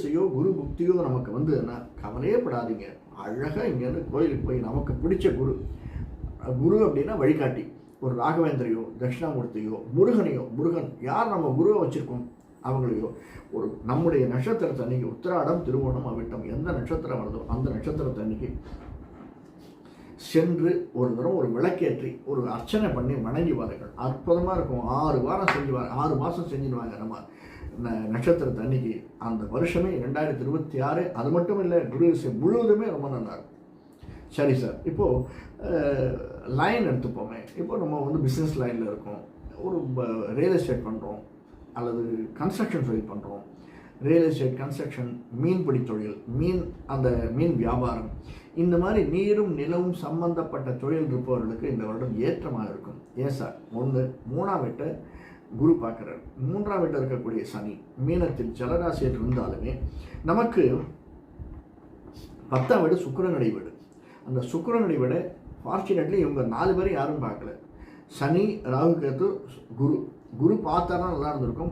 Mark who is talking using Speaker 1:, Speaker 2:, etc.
Speaker 1: செய்யோ குரு புக்தியோ நமக்கு வந்ததுன்னா கவலையே படாதீங்க. அழகாக இங்கேருந்து கோயிலுக்கு போய் நமக்கு பிடிச்ச குரு அப்படின்னா வழிகாட்டி, ஒரு ராகவேந்திரையோ தட்சிணாமூர்த்தியோ முருகனையோ, முருகன் யார் நம்ம குருவை வச்சுருக்கோம் அவங்களையோ, ஒரு நம்முடைய நட்சத்திரத்தை அன்னைக்கு உத்திராடம் திருவோணம் அவிட்டம் எந்த நட்சத்திரம் வருதோ அந்த நட்சத்திரத்தை அன்னைக்கு சென்று ஒரு தரம் ஒரு விளக்கேற்றி ஒரு அர்ச்சனை பண்ணி வணங்கி வாருங்கள். அற்புதமாக இருக்கும். 6 வாரம் செஞ்சுவாங்க, 6 மாதம் செஞ்சுடுவாங்க நம்ம நட்சத்திரத்தை அன்னைக்கு. அந்த வருஷமே 2026. அது மட்டும் இல்லை, குரு முழுவதுமே ரொம்ப நல்லா இருக்கும். சரி சார், இப்போது லைன் எடுத்துப்போமே. இப்போ நம்ம வந்து பிஸ்னஸ் லைனில் இருக்கோம், ஒரு ரியல் எஸ்டேட் பண்ணுறோம் அல்லது கன்ஸ்ட்ரக்ஷன் தொழில் பண்ணுறோம். ரியல் எஸ்டேட், கன்ஸ்ட்ரக்ஷன், மீன்பிடி தொழில், மீன் வியாபாரம், இந்த மாதிரி நீரும் நிலவும் சம்பந்தப்பட்ட தொழில் இருப்பவர்களுக்கு இந்த வருடம் ஏற்றமாக இருக்கும். ஏன் சார்? 1, 3ஆம் வீட்டை குரு பார்க்குறாரு. 3ஆம் வீட்டில் இருக்கக்கூடிய சனி மீனத்தில் ஜலராசியில் இருந்தாலுமே நமக்கு 10ஆம் வீடு சுக்கிரனுடைய வீடு. அந்த சுக்கிரனுடைய வீடு ஃபார்ச்சுனேட்லி இவங்க 4 பேரும் யாரும் பார்க்கல. சனி, ராகு, கேது, குரு பார்த்தாதான் நல்லா இருந்திருக்கும்.